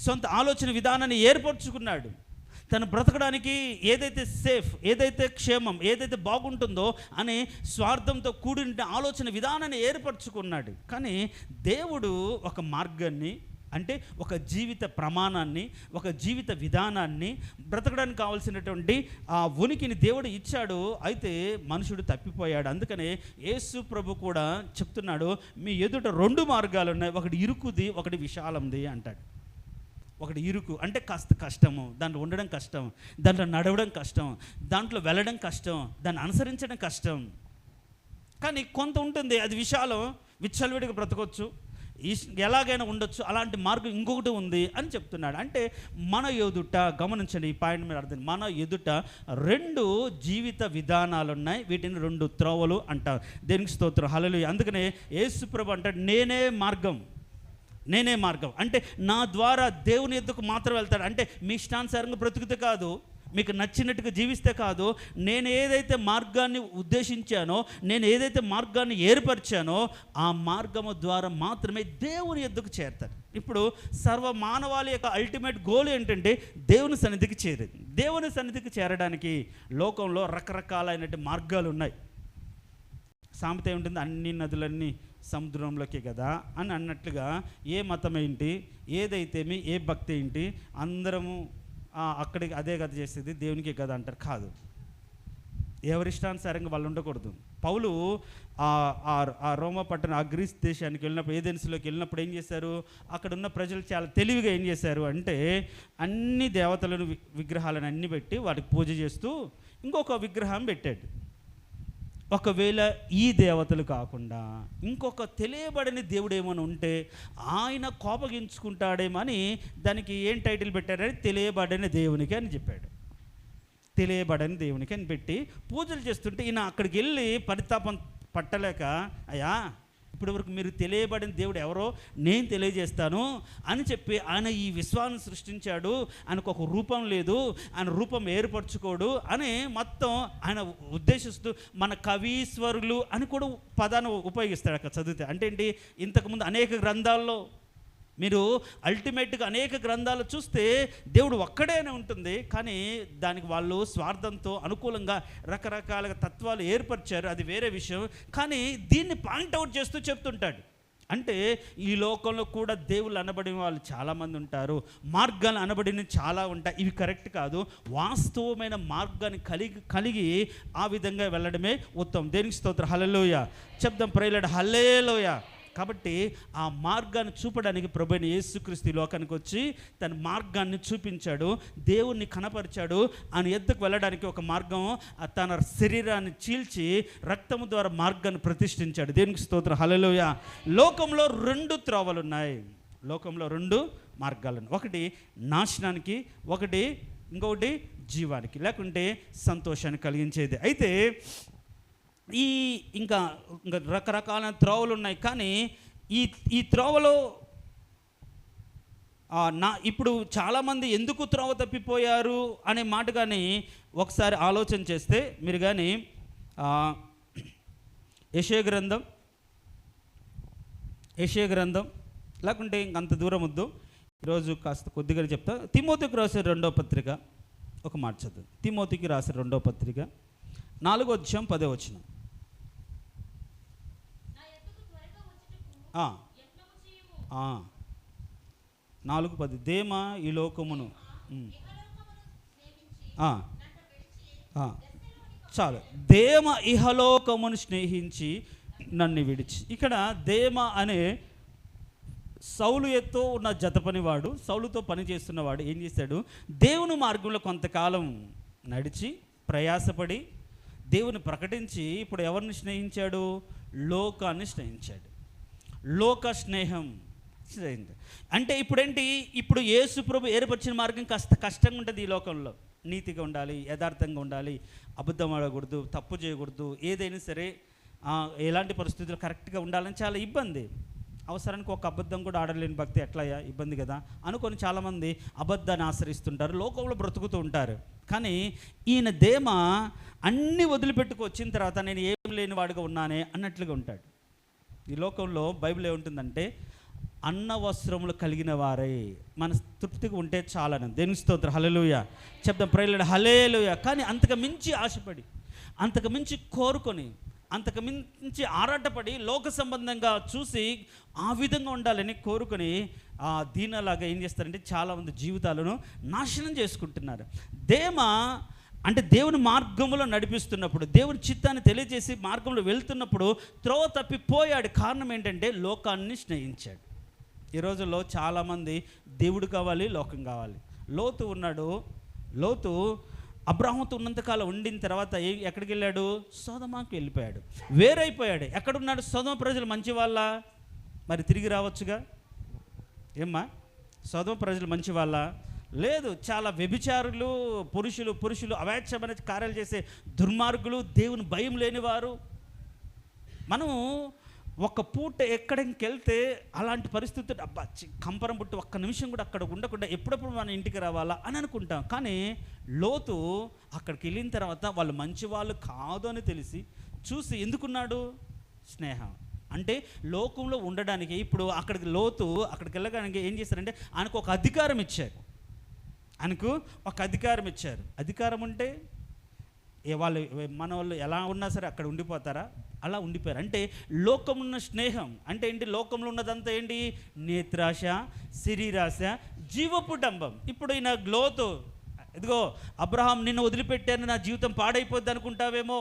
సొంత ఆలోచన విధానాన్ని ఏర్పరచుకున్నాడు. తను బ్రతకడానికి ఏదైతే సేఫ్, ఏదైతే క్షేమం, ఏదైతే బాగుంటుందో అనే స్వార్థంతో కూడిన ఆలోచన విధానాన్ని ఏర్పరచుకున్నాడు. కానీ దేవుడు ఒక మార్గాన్ని, అంటే ఒక జీవిత ప్రమాణాన్ని, ఒక జీవిత విధానాన్ని, బ్రతకడానికి కావాల్సినటువంటి ఆ ఉనికిని దేవుడు ఇచ్చాడు. అయితే మనుషుడు తప్పిపోయాడు. అందుకనే యేసు ప్రభు కూడా చెప్తున్నాడు, మీ ఎదుట రెండు మార్గాలు ఉన్నాయి, ఒకటి ఇరుకుది, ఒకటి విశాలంది అంటాడు. ఒకటి ఇరుకు అంటే కాస్త కష్టము, దాంట్లో ఉండడం కష్టం, దాంట్లో నడవడం కష్టం, దాంట్లో వెళ్ళడం కష్టం, దాన్ని అనుసరించడం కష్టం. కానీ కొంత ఉంటుంది, అది విశాలం, విచ్చలవిడిగా బ్రతకొచ్చు, ఎలాగైనా ఉండొచ్చు. అలాంటి మార్గం ఇంకొకటి ఉంది అని చెప్తున్నాడు. అంటే మన ఎదుట, గమనించండి ఈ పాయింట్ మీరు అర్థం, మన ఎదుట రెండు జీవిత విధానాలు ఉన్నాయి, వీటిని రెండు త్రోవలు అంటారు. దేనికి స్తోత్రం, హల్లెలూయా. అందుకనే యేసు ప్రభు అంటాడు, నేనే మార్గం, నేనే మార్గం. అంటే నా ద్వారా దేవుని ఎద్దుకు మాత్రం వెళ్తాడు. అంటే మీ ఇష్టానుసారంగా బ్రతుకుతే కాదు, మీకు నచ్చినట్టుగా జీవిస్తే కాదు, నేను ఏదైతే మార్గాన్ని ఉద్దేశించానో, నేను ఏదైతే మార్గాన్ని ఏర్పరిచానో ఆ మార్గము ద్వారా మాత్రమే దేవుని ఎద్దుకు చేరుతారు. ఇప్పుడు సర్వ మానవాళి యొక్క అల్టిమేట్ గోల్ ఏంటంటే దేవుని సన్నిధికి చేరేది. దేవుని సన్నిధికి చేరడానికి లోకంలో రకరకాలైనటువంటి మార్గాలు ఉన్నాయి. సామెత ఏముంటుంది, అన్ని నదులన్నీ సముద్రంలోకి కదా అని అన్నట్లుగా ఏ మతం ఏంటి, ఏదైతే ఏ భక్తి ఏంటి, అందరము అక్కడికి అదే కథ చేసేది దేవునికి కదా అంటారు. కాదు, ఎవరిష్టానుసారంగా వాళ్ళు ఉండకూడదు. పౌలు ఆ రోమా పట్టణ, ఆ గ్రీస్ దేశానికి వెళ్ళినప్పుడు, ఏథెన్స్లోకి వెళ్ళినప్పుడు ఏం చేశారు, అక్కడ ఉన్న ప్రజలు చాలా తెలివిగా ఏం చేశారు అంటే, అన్ని దేవతలను విగ్రహాలను అన్ని పెట్టి వాటికి పూజ చేస్తూ ఇంకొక విగ్రహం పెట్టాడు. ఒకవేళ ఈ దేవతలు కాకుండా ఇంకొక తెలియబడని దేవుడు ఏమైనా ఉంటే ఆయన కోపగించుకుంటాడేమని దానికి ఏం టైటిల్ పెట్టారని, తెలియబడని దేవునికి అని చెప్పాడు. తెలియబడని దేవునికి అని పెట్టి పూజలు చేస్తుంటే ఈయన అక్కడికి వెళ్ళి పరితాపం పట్టలేక, అయ్యా ఇప్పటి వరకు మీరు తెలియబడిన దేవుడు ఎవరో నేను తెలియజేస్తాను అని చెప్పి ఆయన ఈ విశ్వాన్ని సృష్టించాడు, ఆయనకు ఒక రూపం లేదు, ఆయన రూపం ఏర్పరచుకోడు అని మొత్తం ఆయన ఉద్దేశిస్తూ మన కవీశ్వరులు అని కూడా పదాన్ని ఉపయోగిస్తాడు అక్కడ చదివితే. అంటే ఏంటి, ఇంతకుముందు అనేక గ్రంథాల్లో మీరు అల్టిమేట్గా అనేక గ్రంథాలు చూస్తే దేవుడు ఒక్కడేనే ఉంటుంది, కానీ దానికి వాళ్ళు స్వార్థంతో అనుకూలంగా రకరకాల తత్వాలు ఏర్పరిచారు, అది వేరే విషయం. కానీ దీన్ని పాయింట్అవుట్ చేస్తూ చెప్తుంటాడు. అంటే ఈ లోకంలో కూడా దేవుళ్ళు అనబడిన వాళ్ళు చాలామంది ఉంటారు, మార్గాలు అనబడినవి చాలా ఉంటాయి, ఇవి కరెక్ట్ కాదు. వాస్తవమైన మార్గాన్ని కలిగి ఆ విధంగా వెళ్ళడమే ఉత్తమం. దేనికి స్తోత్రం, హల్లెలూయా చెప్దాం, ప్రైలడ్ హల్లెలూయా. కాబట్టి ఆ మార్గాన్ని చూపడానికి ప్రభువైన యేసుక్రీస్తు ఈ లోకానికి వచ్చి తన మార్గాన్ని చూపించాడు, దేవుణ్ణి కనపరిచాడు. ఆయన ఎద్దుకు వెళ్ళడానికి ఒక మార్గం, తన శరీరాన్ని చీల్చి రక్తము ద్వారా మార్గాన్ని ప్రతిష్ఠించాడు. దేవునికి స్తోత్రం, హల్లెలూయా. లోకంలో రెండు త్రోవలు ఉన్నాయి, లోకంలో రెండు మార్గాలు ఉన్నాయి. ఒకటి నాశనానికి, ఇంకొకటి జీవానికి, లేకుంటే సంతోషాన్ని కలిగించేది. అయితే ఇంకా రకరకాల త్రోవలు ఉన్నాయి. కానీ ఈ త్రోవలో ఇప్పుడు చాలామంది ఎందుకు త్రోవ తప్పిపోయారు అనే మాట కానీ ఒకసారి ఆలోచన చేస్తే మీరు కానీ యెషయా గ్రంథం లేకుంటే ఇంకంత దూరం వద్దు, ఈరోజు కాస్త కొద్దిగా చెప్తా. తిమోతికి రాసే 2వ పత్రిక ఒక మాట చదువు. తిమోతికి రాసే 2వ పత్రిక 4వ అధ్యాయం 10వ వచనం. 4:10 దేమ ఈ లోకమును చాలు, దేమ ఇహలోకమును స్నేహించి నన్ను విడిచి. ఇక్కడ దేమ అనే సౌలు ఎత్తో ఉన్న జతపనివాడు, సౌలుతో పని చేస్తున్నవాడు ఏం చేశాడు, దేవుని మార్గంలో కొంతకాలం నడిచి ప్రయాసపడి దేవుని ప్రకటించి ఇప్పుడు ఎవరిని స్నేహించాడు, లోకాన్ని స్నేహించాడు. లోక స్నేహం అంటే ఇప్పుడేంటి, ఇప్పుడు యేసు ప్రభు ఏర్పరిచిన మార్గం కాస్త కష్టంగా ఉంటుంది. ఈ లోకంలో నీతిగా ఉండాలి, యథార్థంగా ఉండాలి, అబద్ధం ఆడకూడదు, తప్పు చేయకూడదు, ఏదైనా సరే ఎలాంటి పరిస్థితులు కరెక్ట్గా ఉండాలని చాలా ఇబ్బంది. అవసరానికి ఒక అబద్ధం కూడా ఆడలేని భక్తి ఎట్లయ్యా, ఇబ్బంది కదా అనుకొని చాలామంది అబద్ధాన్ని ఆశ్రయిస్తుంటారు, లోకంలో బ్రతుకుతూ ఉంటారు. కానీ ఈయన దేమ అన్నీ వదిలిపెట్టుకు వచ్చిన తర్వాత నేను ఏం లేని వాడిగా ఉన్నానే అన్నట్లుగా ఉంటాడు. ఈ లోకంలో బైబిల్ ఏముంటుందంటే అన్న వస్త్రములు కలిగిన వారే మన తృప్తిగా ఉంటే చాలని. దేవుని స్తోత్రం, హల్లెలూయా చెప్తాం, ప్రైలూయా హల్లెలూయా. కానీ అంతకు మించి ఆశపడి, అంతకు మించి కోరుకొని, అంతకు మించి ఆరాటపడి లోక సంబంధంగా చూసి ఆ విధంగా ఉండాలని కోరుకొని దీనిలాగా ఏం చేస్తారంటే చాలామంది జీవితాలను నాశనం చేసుకుంటున్నారు. దేమ అంటే దేవుని మార్గంలో నడిపిస్తున్నప్పుడు, దేవుని చిత్తాన్ని తెలియజేసి మార్గంలో వెళ్తున్నప్పుడు త్రోవ తప్పిపోయాడు. కారణం ఏంటంటే లోకాన్ని స్నేహించాడు. ఈ రోజుల్లో చాలామంది దేవుడు కావాలి, లోకం కావాలి. లోతు ఉన్నాడు, లోతు అబ్రాహాముతో ఉన్నంతకాలం ఉండిన తర్వాత ఎక్కడికి వెళ్ళాడు, సొదొమకి వెళ్ళిపోయాడు, వేరైపోయాడు. ఎక్కడున్నాడు, సొదొమ ప్రజలు మంచి వాళ్ళ, మరి తిరిగి రావచ్చుగా. ఏమ్మా, సొదొమ ప్రజలు మంచి వాళ్ళ? లేదు, చాలా వ్యభిచారులు, పురుషులు అవాచ్యమైన కార్యాలు చేసే దుర్మార్గులు, దేవుని భయం లేనివారు. మనము ఒక పూట ఎక్కడికి వెళ్తే అలాంటి పరిస్థితి అబ్బా కంపరం పుట్టి ఒక్క నిమిషం కూడా అక్కడ ఉండకుండా ఎప్పుడప్పుడు మన ఇంటికి రావాలా అని అనుకుంటాం. కానీ లోతు అక్కడికి వెళ్ళిన తర్వాత వాళ్ళు మంచి వాళ్ళు కాదు అని తెలిసి చూసి ఎందుకున్నాడు, స్నేహం. అంటే లోకంలో ఉండడానికి ఇప్పుడు అక్కడికి వెళ్ళడానికి ఏం చేశారంటే ఆయనకు ఒక అధికారం ఇచ్చారు. అధికారం ఉంటే మన వాళ్ళు ఎలా ఉన్నా సరే అక్కడ ఉండిపోతారా, అలా ఉండిపోయారు. అంటే లోకమున్న స్నేహం అంటే ఏంటి, లోకంలో ఉన్నదంతా ఏంటి, నేత్రాశ, శరీరాశ, జీవపు డంబం. ఇప్పుడు ఈయన లోతు, ఇదిగో అబ్రహాం నిన్ను వదిలిపెట్టాను, నా జీవితం పాడైపోద్ది అనుకుంటావేమో,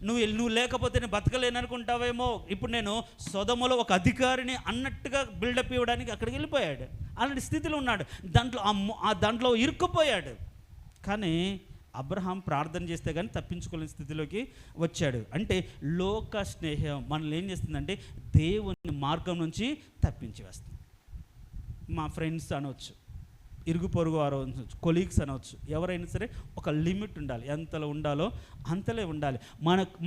నువ్వు లేకపోతే నేను బతకలేను అనుకుంటావేమో. ఇప్పుడు నేను సొదొమలో ఒక అధికారిని అన్నట్టుగా బిల్డప్ ఇవ్వడానికి అక్కడికి వెళ్ళిపోయాడు. అలాంటి స్థితిలో ఉన్నాడు, దాంట్లో ఇరుక్కుపోయాడు. కానీ అబ్రహాం ప్రార్థన చేస్తే కానీ తప్పించుకోలేని స్థితిలోకి వచ్చాడు. అంటే లోక స్నేహం మనల్ని ఏం చేస్తుందంటే దేవుని మార్గం నుంచి తప్పించి వేస్తుంది. మా ఫ్రెండ్స్ అనవచ్చు, ఇరుగు పొరుగు వారు అనవచ్చు, కొలీగ్స్ అనవచ్చు, ఎవరైనా సరే ఒక లిమిట్ ఉండాలి, ఎంతలో ఉండాలో అంతలే ఉండాలి.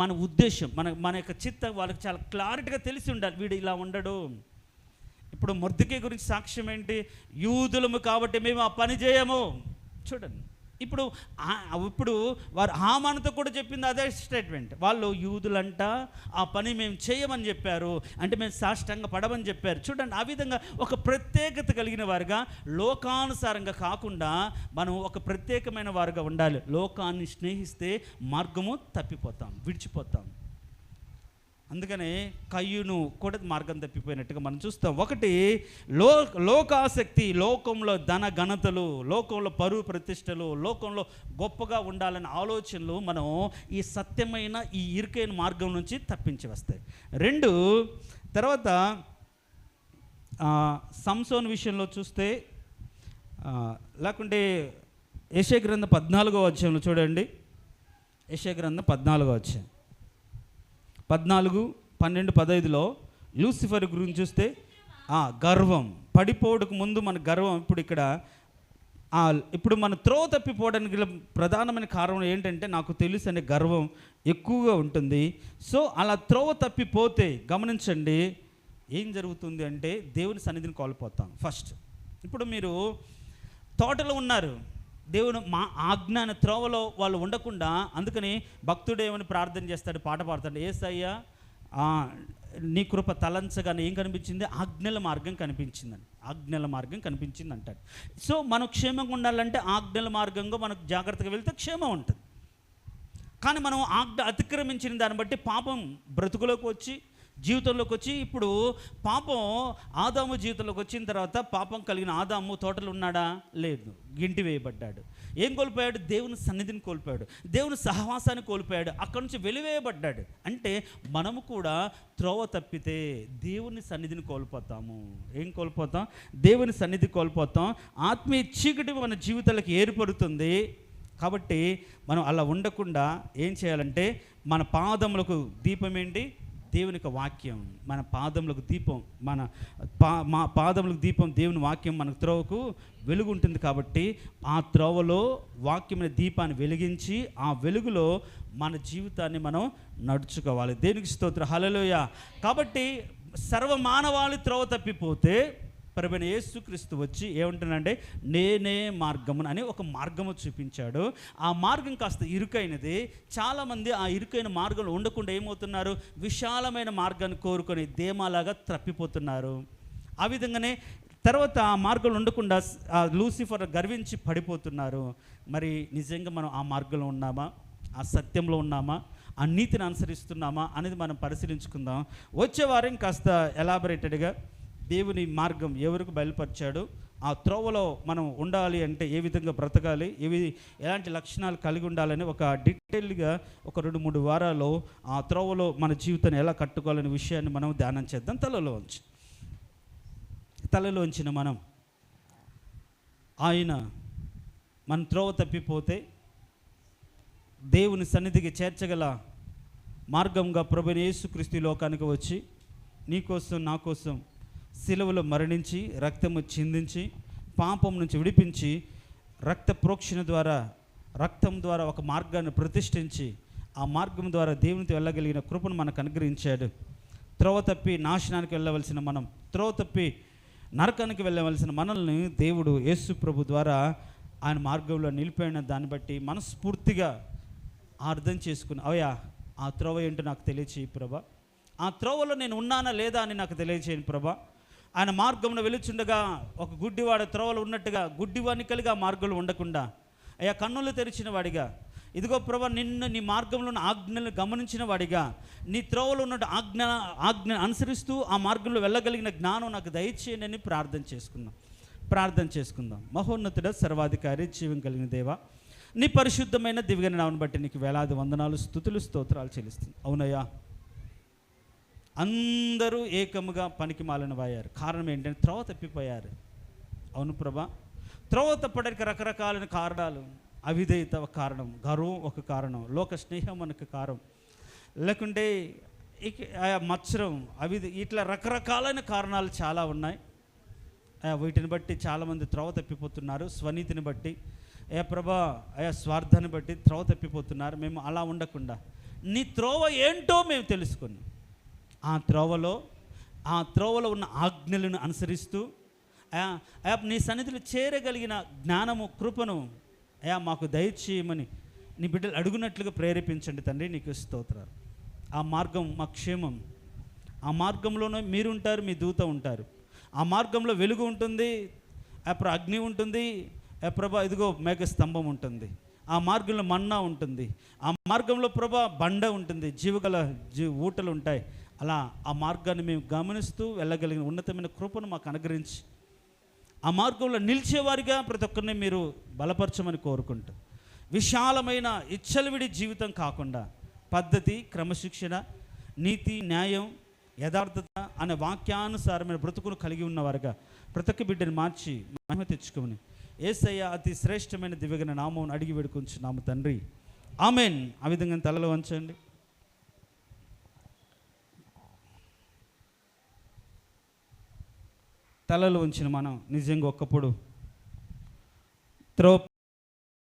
మన ఉద్దేశం, మన యొక్క చిత్తం వాళ్ళకి చాలా క్లారిటీగా తెలిసి ఉండాలి, వీడు ఇలా ఉండడు. ఇప్పుడు మొర్దెకై గురించి సాక్ష్యం ఏంటి, యూదులము కాబట్టి మేము ఆ పని చేయము. చూడండి, ఇప్పుడు వారు హామానుతో కూడా చెప్పింది అదే స్టేట్మెంట్. వాళ్ళు యూదులంట ఆ పని మేము చేయమని చెప్పారు, అంటే మేము సాష్టాంగ పడమని చెప్పారు. చూడండి, ఆ విధంగా ఒక ప్రత్యేకత కలిగిన వారుగా, లోకానుసారంగా కాకుండా మనం ఒక ప్రత్యేకమైన వారుగా ఉండాలి. లోకాన్ని స్నేహిస్తే మార్గము తప్పిపోతాం, విడిచిపోతాం. అందుకనే కయ్యూను కూడా మార్గం తప్పిపోయినట్టుగా మనం చూస్తాం. ఒకటి లోకాసక్తి, లోకంలో ధన ఘనతలు, లోకంలో పరువు ప్రతిష్టలు, లోకంలో గొప్పగా ఉండాలనే ఆలోచనలు మనం ఈ సత్యమైన ఈ ఇరుకైన మార్గం నుంచి తప్పించి వస్తాయి. తర్వాత సంసోను విషయంలో చూస్తే, లేకుంటే యెషయా గ్రంథం 14వ అధ్యాయంలో చూడండి. యెషయా గ్రంథం 14వ అధ్యాయం 14, 12, 15లో లూసిఫర్ గురించి చూస్తే గర్వం, పడిపోవడానికి ముందు మన గర్వం. ఇప్పుడు ఇక్కడ ఇప్పుడు మన త్రోవ తప్పిపోవడానికి గల ప్రధానమైన కారణం ఏంటంటే నాకు తెలుసు అనే గర్వం ఎక్కువగా ఉంటుంది. సో అలా త్రోవ తప్పిపోతే గమనించండి ఏం జరుగుతుంది అంటే దేవుని సన్నిధిని కోల్పోతాం. ఫస్ట్ ఇప్పుడు మీరు తోటలో ఉన్నారు, దేవుడు మా ఆజ్ఞాన త్రోవలో వాళ్ళు ఉండకుండా, అందుకని భక్తుడు ఏమని ప్రార్థన చేస్తాడు, పాట పాడతాడు, యేసయ్యా నీ కృప తలంచగానే ఏం కనిపించింది, ఆజ్ఞల మార్గం కనిపించిందని, ఆజ్ఞల మార్గం కనిపించింది అంటాడు. సో మనం క్షేమంగా ఉండాలంటే ఆజ్ఞల మార్గంగా మనకు జాగ్రత్తగా వెళ్తే క్షేమం ఉంటుంది. కానీ మనం ఆజ్ఞ అతిక్రమించిన దాన్ని బట్టి పాపం బ్రతుకులోకి వచ్చి జీవితంలోకి వచ్చి, ఇప్పుడు పాపం ఆదాము జీవితంలోకి వచ్చిన తర్వాత పాపం కలిగిన ఆదాము తోటలో ఉన్నాడా, లేదు, గింటి వేయబడ్డాడు. ఏం కోల్పోయాడు, దేవుని సన్నిధిని కోల్పోయాడు, దేవుని సహవాసాన్ని కోల్పోయాడు, అక్కడి నుంచి వెలివేయబడ్డాడు. అంటే మనము కూడా త్రోవ తప్పితే దేవుని సన్నిధిని కోల్పోతాము. ఏం కోల్పోతాం, దేవుని సన్నిధి కోల్పోతాం. ఆత్మీయ చీకటి మన జీవితాలకు ఏర్పడుతుంది. కాబట్టి మనం అలా ఉండకుండా ఏం చేయాలంటే, మన పాదములకు దీపం ఏంటి, దేవుని యొక్క వాక్యం. మన పాదములకు దీపం, మా పాదములకు దీపం దేవుని వాక్యం మనకు త్రోవకు వెలుగు ఉంటుంది. కాబట్టి ఆ త్రోవలో వాక్యమైన దీపాన్ని వెలిగించి ఆ వెలుగులో మన జీవితాన్ని మనం నడుచుకోవాలి. దేవునికి స్తోత్రం, హల్లెలూయా. కాబట్టి సర్వమానవాళి త్రోవ తప్పిపోతే ప్రభువైన యేసుక్రీస్తు వచ్చి ఏమంటున్నాడంటే, నేనే మార్గము అని ఒక మార్గము చూపించాడు. ఆ మార్గం కాస్త ఇరుకైనది. చాలామంది ఆ ఇరుకైన మార్గంలో ఉండకుండా ఏమవుతున్నారు, విశాలమైన మార్గాన్ని కోరుకొని ధేమాలాగా తప్పిపోతున్నారు. ఆ విధంగానే తర్వాత ఆ మార్గంలో ఉండకుండా లూసిఫర్ గర్వించి పడిపోతున్నారు. మరి నిజంగా మనం ఆ మార్గంలో ఉన్నామా, ఆ సత్యంలో ఉన్నామా, ఆ నీతిని అనుసరిస్తున్నామా అనేది మనం పరిశీలించుకుందాం. వచ్చే వారం కాస్త ఎలాబరేటెడ్గా దేవుని మార్గం ఎవరికి బయలుపరిచాడు, ఆ త్రోవలో మనం ఉండాలి అంటే ఏ విధంగా బ్రతకాలి, ఎలాంటి లక్షణాలు కలిగి ఉండాలని ఒక డీటెయిల్గా ఒక 2-3 వారాల్లో ఆ త్రోవలో మన జీవితాన్ని ఎలా కట్టుకోవాలనే విషయాన్ని మనం ధ్యానం చేద్దాం. తలలోంచిన మనం ఆయన మన త్రోవ తప్పిపోతే దేవుని సన్నిధికి చేర్చగల మార్గంగా ప్రభువైన యేసుక్రీస్తు లోకానికి వచ్చి నీకోసం నా కోసం సిలువలో మరణించి రక్తము చిందించి పాపం నుంచి విడిపించి రక్తం ద్వారా ఒక మార్గాన్ని ప్రతిష్ఠించి ఆ మార్గం ద్వారా దేవునితో వెళ్ళగలిగిన కృపను మనకు అనుగ్రహించాడు. త్రోవ తప్పి నాశనానికి వెళ్ళవలసిన మనం, త్రోవ తప్పి నరకానికి వెళ్ళవలసిన మనల్ని దేవుడు యేసు ప్రభు ద్వారా ఆయన మార్గంలో నిలిపోయిన దాన్ని బట్టి మనస్ఫూర్తిగా అర్థం చేసుకుని, అయ్యా ఆ త్రోవ ఏంటో నాకు తెలియచేయి ప్రభా, ఆ త్రోవలో నేను ఉన్నానా లేదా అని నాకు తెలియచేయను ప్రభా. ఆయన మార్గంలో వెలుచుండగా ఒక గుడ్డివాడు త్రోవలో ఉన్నట్టుగా గుడ్డివాడిని కలిగి ఆ మార్గంలో ఉండకుండా, అయ్యా కన్నులు తెరిచిన వాడిగా, ఇదిగో ప్రభా నిన్ను నీ మార్గంలో ఉన్న ఆజ్ఞలను గమనించిన వాడిగా, నీ త్రోవలో ఉన్న ఆజ్ఞ అనుసరిస్తూ ఆ మార్గంలో వెళ్ళగలిగిన జ్ఞానం నాకు దయచేయనని ప్రార్థన చేసుకుందాం. మహోన్నతుడ సర్వాధికారి జీవం కలిగిన దేవా, నీ పరిశుద్ధమైన దివ్యమైన నామమును బట్టి నీకు వేలాది వందనాలు, స్తుతులు, స్తోత్రాలు చెల్లిస్తుంది. అవునయ్యా, అందరూ ఏకముగా పనికి మాలిన వాయారు. కారణం ఏంటంటే త్రోవ తప్పిపోయారు. అవును ప్రభా, త్రోవ తప్పడానికి రకరకాలైన కారణాలు, అవిధేయత ఒక కారణం, గర్వం ఒక కారణం, లోక స్నేహం ఒక కారణం, లేకుంటే మత్సరం, ఇట్లా రకరకాలైన కారణాలు చాలా ఉన్నాయి. వీటిని బట్టి చాలామంది త్రోవ తప్పిపోతున్నారు. స్వనీతిని బట్టి, ప్రభా స్వార్థాన్ని బట్టి త్రోవ తప్పిపోతున్నారు. మేము అలా ఉండకుండా నీ త్రోవ ఏంటో మేము తెలుసుకున్నాం. ఆ త్రోవలో ఉన్న ఆజ్ఞలను అనుసరిస్తూ నీ సన్నిధిలో చేరగలిగిన జ్ఞానము, కృపను మాకు దయచేయమని నీ బిడ్డలు అడుగునట్లుగా ప్రేరేపించండి తండ్రి. నీకు స్తోత్రాలు. ఆ మార్గం మా క్షేమం. ఆ మార్గంలోనే మీరుంటారు, మీ దూత ఉంటారు. ఆ మార్గంలో వెలుగు ఉంటుంది, అగ్ని ఉంటుంది, ప్రభా ఇదిగో మేఘ స్తంభం ఉంటుంది. ఆ మార్గంలో మన్నా ఉంటుంది. ఆ మార్గంలో ప్రభా బండ ఉంటుంది, జీవగల ఊటలు ఉంటాయి. అలా ఆ మార్గాన్ని మేము గమనిస్తూ వెళ్ళగలిగిన ఉన్నతమైన కృపను మాకు అనుగ్రహించి ఆ మార్గంలో నిలిచేవారిగా ప్రతి ఒక్కరిని మీరు బలపరచమని కోరుకుంటూ, విశాలమైన ఇచ్చలవిడి జీవితం కాకుండా పద్ధతి, క్రమశిక్షణ, నీతి, న్యాయం, యథార్థత అనే వాక్యానుసారమైన బ్రతుకును కలిగి ఉన్నవారుగా ప్రతి ఒక్క బిడ్డని మార్చి మహిమ తెచ్చుకోమని యేసయ్య అతి శ్రేష్టమైన దివ్యమైన నామం అడిగి వేడుకొంచున్నాము తండ్రి, ఆమెన్. ఆ విధంగా తలలో వంచండి. తలలో ఉంచిన మనం నిజంగా ఒకప్పుడు త్రో